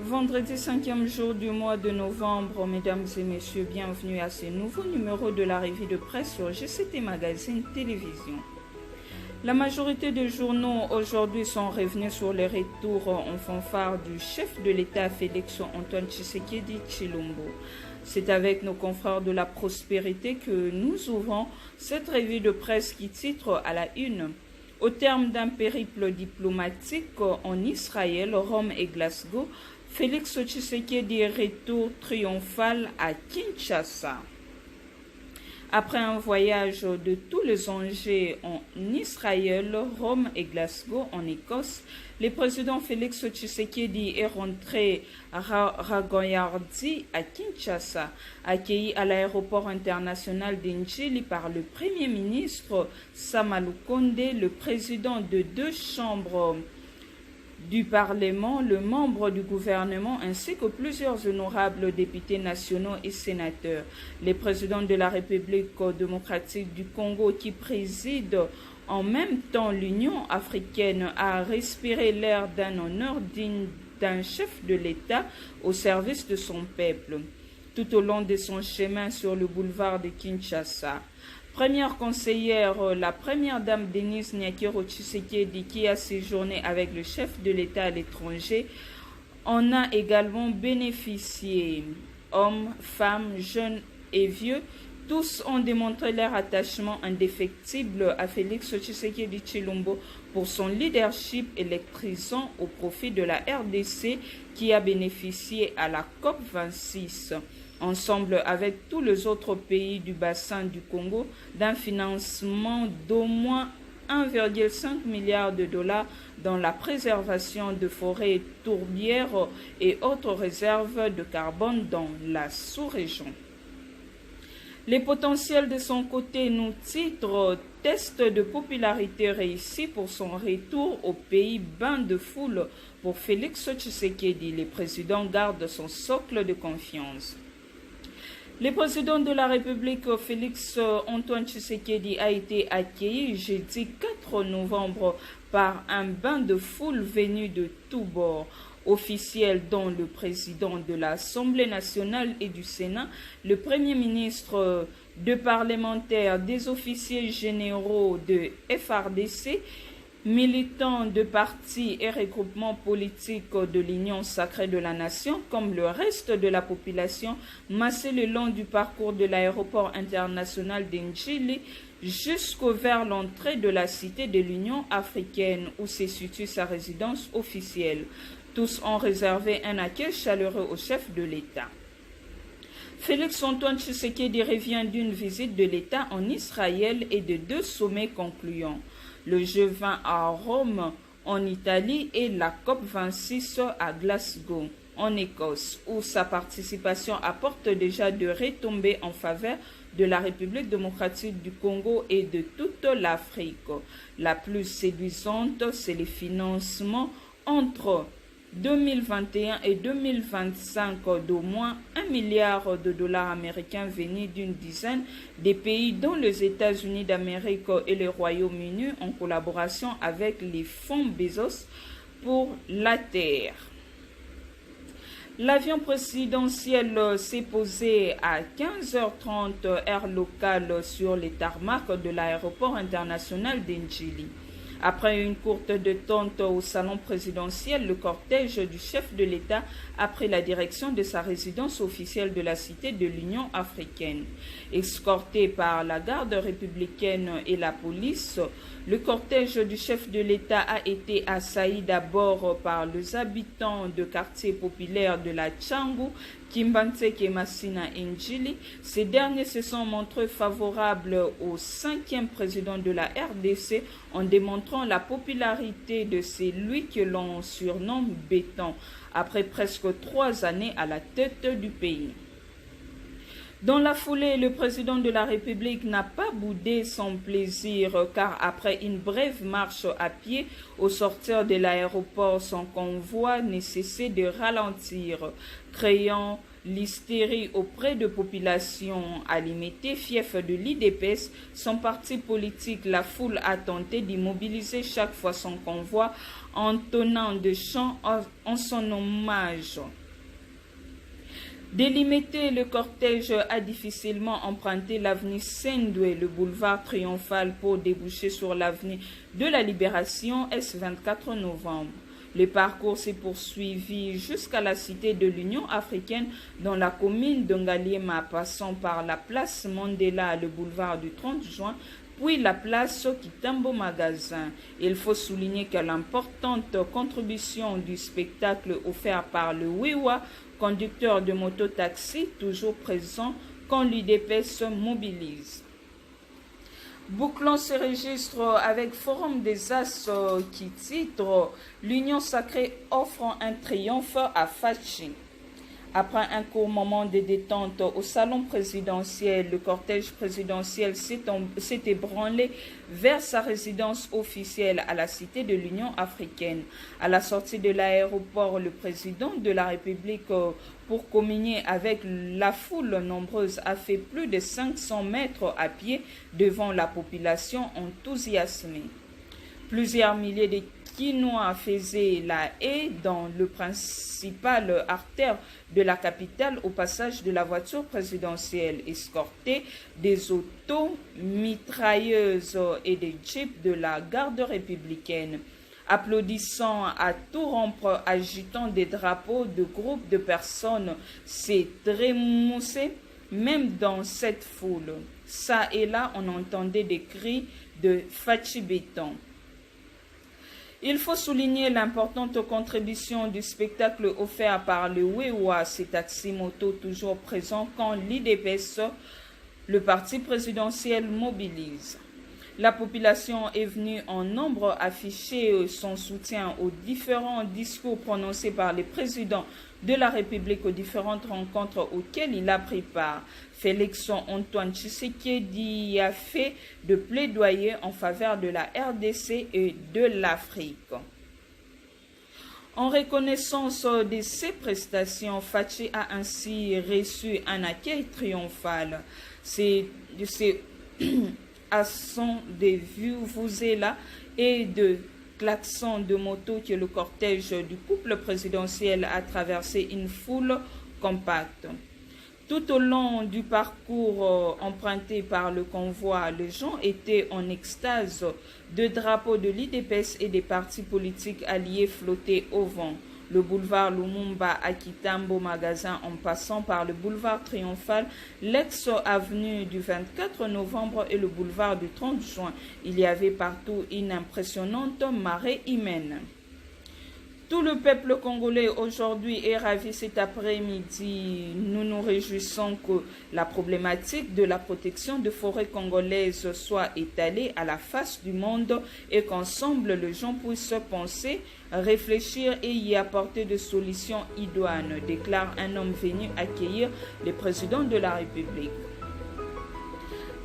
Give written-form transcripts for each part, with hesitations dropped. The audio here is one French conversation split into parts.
Vendredi 5e jour du mois de novembre, mesdames et messieurs, bienvenue à ce nouveau numéro de la revue de presse sur GCT Magazine Télévision. La majorité des journaux aujourd'hui sont revenus sur le retour en fanfare du chef de l'État Félix Antoine Tshisekedi Tshilombo. C'est avec nos confrères de la prospérité que nous ouvrons cette revue de presse qui titre à la une. Au terme d'un périple diplomatique en Israël, Rome et Glasgow, Félix Tshisekedi retour triomphal à Kinshasa. Après un voyage de tous les enjeux en Israël, Rome et Glasgow en Écosse, le président Félix Tshisekedi est rentré à Ragoyardi à Kinshasa, accueilli à l'aéroport international d'Indjili par le Premier ministre Sama Lukonde, le président de deux chambres du Parlement, le membre du gouvernement ainsi que plusieurs honorables députés nationaux et sénateurs. Le président de la République démocratique du Congo qui préside en même temps l'Union africaine a respiré l'air d'un honneur digne d'un chef de l'État au service de son peuple, tout au long de son chemin sur le boulevard de Kinshasa. Première conseillère, la première dame Denise Nyakiro Tshisekedi qui a séjourné avec le chef de l'État à l'étranger en a également bénéficié. Hommes, femmes, jeunes et vieux, tous ont démontré leur attachement indéfectible à Félix Tshisekedi Tshilombo pour son leadership électrisant au profit de la RDC qui a bénéficié à la COP26. Ensemble avec tous les autres pays du bassin du Congo, d'un financement d'au moins 1,5 milliard de dollars dans la préservation de forêts tourbières et autres réserves de carbone dans la sous-région. Les potentiels de son côté nous titrent « Test de popularité réussi pour son retour au pays bain de foule pour Félix Tshisekedi. Le président garde son socle de confiance. » Le président de la République, Félix Antoine Tshisekedi, a été accueilli jeudi 4 novembre par un bain de foule venu de tous bords. Officiels dont le président de l'Assemblée nationale et du Sénat, le Premier ministre, deux parlementaires, des officiers généraux de FRDC, militants de partis et regroupements politiques de l'Union sacrée de la nation, comme le reste de la population, massés le long du parcours de l'aéroport international d'Indjili jusqu'au vers l'entrée de la cité de l'Union africaine où se situe sa résidence officielle. Tous ont réservé un accueil chaleureux au chef de l'État. Félix Antoine Tshisekedi revient d'une visite de l'État en Israël et de deux sommets concluants. Le G20 à Rome, en Italie, et la COP26 à Glasgow, en Écosse, où sa participation apporte déjà de retombées en faveur de la République démocratique du Congo et de toute l'Afrique. La plus séduisante, c'est le financement entre 2021 et 2025 d'au moins 1 milliard de dollars américains venus d'une dizaine de pays dont les États-Unis d'Amérique et le Royaume-Uni en collaboration avec les fonds Bezos pour la Terre. L'avion présidentiel s'est posé à 15h30 heure locale sur les tarmacs de l'aéroport international d'Indjili. Après une courte détente au salon présidentiel, le cortège du chef de l'État a pris la direction de sa résidence officielle de la Cité de l'Union africaine. Escorté par la garde républicaine et la police, le cortège du chef de l'État a été assailli d'abord par les habitants de quartiers populaires de la Tchangu, Kimbantseke et Massina Indjili. Ces derniers se sont montrés favorables au 5e président de la RDC en démontrant la popularité de celui que l'on surnomme Béton, après presque 3 années à la tête du pays. Dans la foulée, le président de la République n'a pas boudé son plaisir car après une brève marche à pied au sortir de l'aéroport, son convoi ne cessait de ralentir, créant l'hystérie auprès de populations à limiter, fief de l'IDPS, son parti politique, la foule a tenté d'immobiliser chaque fois son convoi en tenant de chants en son hommage. Délimiter le cortège a difficilement emprunté l'avenue Sendoué, le boulevard Triomphal, pour déboucher sur l'avenue de la Libération S24 novembre. Le parcours s'est poursuivi jusqu'à la cité de l'Union africaine dans la commune de Ngaliema, passant par la place Mandela, le boulevard du 30 juin, puis la place Kitambo Magasin. Il faut souligner que l'importante contribution du spectacle offert par le Wewa, conducteur de moto-taxi, toujours présent quand l'UDPS se mobilise. Bouclons ce registre avec Forum des As qui titre « L'Union sacrée offre un triomphe à Fachi ». Après un court moment de détente au salon présidentiel, le cortège présidentiel s'est ébranlé vers sa résidence officielle à la Cité de l'Union africaine. À la sortie de l'aéroport, le président de la République, pour communier avec la foule nombreuse, a fait plus de 500 mètres à pied devant la population enthousiasmée. Plusieurs milliers de Quinois faisaient la haie dans le principal artère de la capitale au passage de la voiture présidentielle, escortée des autos mitrailleuses et des jeeps de la garde républicaine. Applaudissant à tout rompre, agitant des drapeaux, de groupes de personnes s'est trémoussé, même dans cette foule. Ça et là, on entendait des cris de Fachi Béton. Il faut souligner l'importante contribution du spectacle offert par le Wewa, ces taxis moto toujours présents quand l'IDPS, le parti présidentiel, mobilise. La population est venue en nombre afficher son soutien aux différents discours prononcés par les présidents de la République aux différentes rencontres auxquelles il a pris part. Félix Antoine Tshisekedi a fait de plaidoyer en faveur de la RDC et de l'Afrique. En reconnaissance de ses prestations, Fachi a ainsi reçu un accueil triomphal. C'est à son de vuvuzelas et de klaxons de moto que le cortège du couple présidentiel a traversé une foule compacte. Tout au long du parcours emprunté par le convoi, les gens étaient en extase. Deux drapeaux de l'IDPS et des partis politiques alliés flottaient au vent. Le boulevard Lumumba à Kitambo Magasin en passant par le boulevard Triomphal, l'ex-avenue du 24 novembre et le boulevard du 30 juin. Il y avait partout une impressionnante marée humaine. Tout le peuple congolais aujourd'hui est ravi cet après-midi. Nous nous réjouissons que la problématique de la protection de forêts congolaises soit étalée à la face du monde et qu'ensemble les gens puissent penser, réfléchir et y apporter des solutions idoines, déclare un homme venu accueillir le président de la République.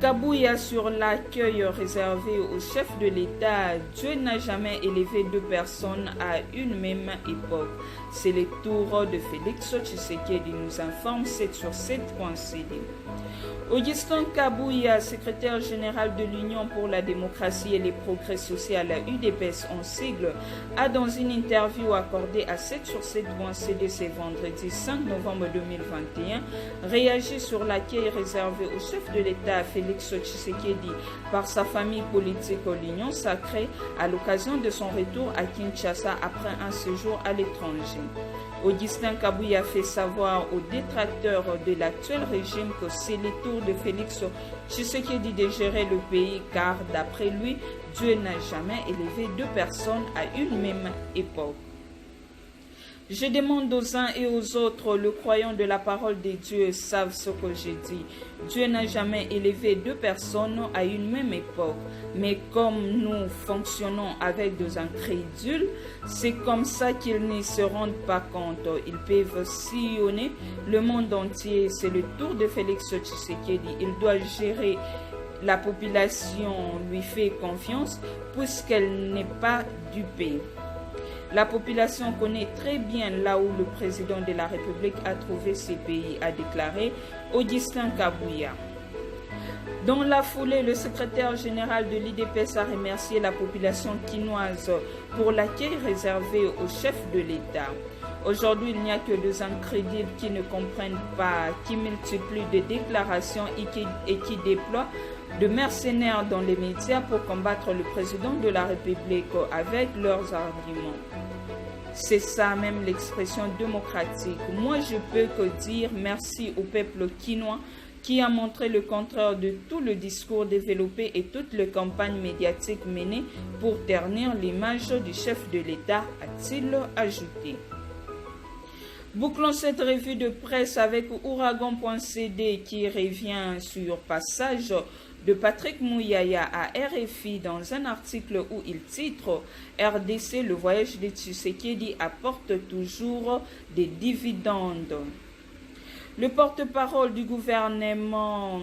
Kabouya sur l'accueil réservé au chef de l'État. Dieu n'a jamais élevé deux personnes à une même époque. C'est le tour de Félix Tshisekedi, nous informe 7/7 coïncidé. Augustin Kabouya, secrétaire général de l'Union pour la démocratie et les progrès sociaux, UDPS en sigle, a dans une interview accordée à 7/7 coïncidé ce vendredi 5 novembre 2021, réagi sur l'accueil réservé au chef de l'État Félix Tshisekedi par sa famille politique l'Union sacrée à l'occasion de son retour à Kinshasa après un séjour à l'étranger. Augustin Kabouya fait savoir aux détracteurs de l'actuel régime que c'est le tour de Félix Tshisekedi de gérer le pays car d'après lui, Dieu n'a jamais élevé deux personnes à une même époque. Je demande aux uns et aux autres, le croyant de la parole de Dieu savent ce que je dis. Dieu n'a jamais élevé deux personnes à une même époque. Mais comme nous fonctionnons avec des incrédules, c'est comme ça qu'ils ne se rendent pas compte. Ils peuvent sillonner le monde entier. C'est le tour de Félix Tshisekedi. Il doit gérer. La population lui fait confiance puisqu'elle n'est pas dupée. La population connaît très bien là où le président de la République a trouvé ces pays, a déclaré Augustin Kabouya. Dans la foulée, le secrétaire général de l'IDPS a remercié la population quinoise pour l'accueil réservé au chef de l'État. Aujourd'hui, il n'y a que des incrédules qui ne comprennent pas, qui multiplient des déclarations et qui déploient de mercenaires dans les médias pour combattre le président de la République avec leurs arguments. C'est ça même l'expression démocratique. Moi, je peux que dire merci au peuple quinois qui a montré le contraire de tout le discours développé et toutes les campagnes médiatiques menées pour ternir l'image du chef de l'État, a-t-il ajouté. Bouclons cette revue de presse avec Ouragan.cd qui revient sur passage de Patrick Mouyaya à RFI dans un article où il titre « RDC, le voyage de Tshisekedi apporte toujours des dividendes ». Le porte-parole du gouvernement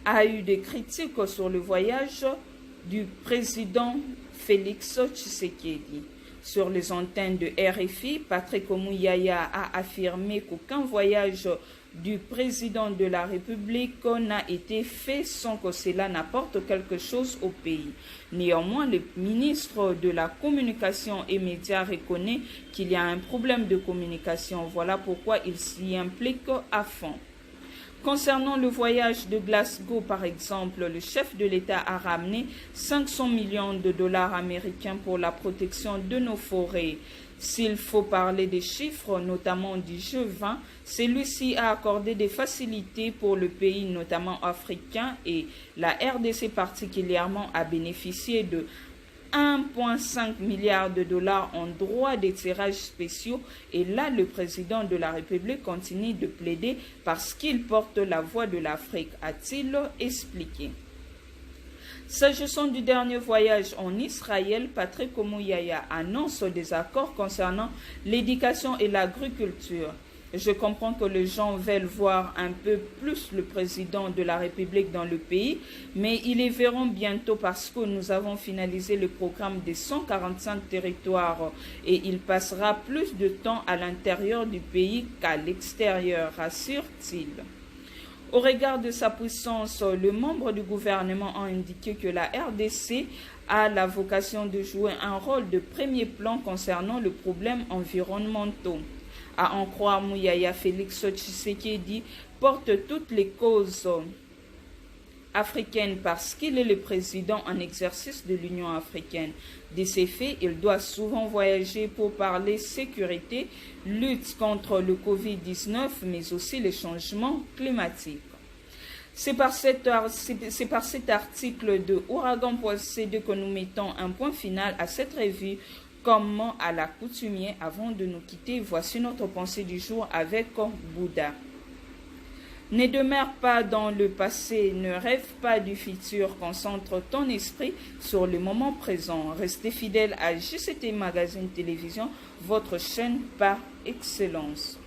a eu des critiques sur le voyage du président Félix Tshisekedi. Sur les antennes de RFI, Patrick Mouyaya a affirmé qu'aucun voyage du président de la République n'a été fait sans que cela n'apporte quelque chose au pays. Néanmoins, le ministre de la Communication et Médias reconnaît qu'il y a un problème de communication. Voilà pourquoi il s'y implique à fond. Concernant le voyage de Glasgow, par exemple, le chef de l'État a ramené 500 millions de dollars américains pour la protection de nos forêts. S'il faut parler des chiffres, notamment du G20, celui-ci a accordé des facilités pour le pays, notamment africain, et la RDC particulièrement a bénéficié de 1,5 milliard de dollars en droits de tirage spéciaux. Et là, le président de la République continue de plaider parce qu'il porte la voix de l'Afrique, a-t-il expliqué. S'agissant du dernier voyage en Israël, Patrick Mouyaya annonce des accords concernant l'éducation et l'agriculture. Je comprends que les gens veulent voir un peu plus le président de la République dans le pays, mais ils les verront bientôt parce que nous avons finalisé le programme des 145 territoires et il passera plus de temps à l'intérieur du pays qu'à l'extérieur, rassure-t-il. Au regard de sa puissance, le membre du gouvernement a indiqué que la RDC a la vocation de jouer un rôle de premier plan concernant le problème environnementaux. À en croire Mouyaya, Félix Tshisekedi porte toutes les causes africaines parce qu'il est le président en exercice de l'Union africaine. De ces faits, il doit souvent voyager pour parler sécurité, lutte contre le Covid-19, mais aussi les changements climatiques. C'est par cet article de Ouragan.cd que nous mettons un point final à cette revue. Comme à l'accoutumée, avant de nous quitter, voici notre pensée du jour avec Bouddha. Ne demeure pas dans le passé, ne rêve pas du futur, concentre ton esprit sur le moment présent. Restez fidèle à JCT Magazine Télévision, votre chaîne par excellence.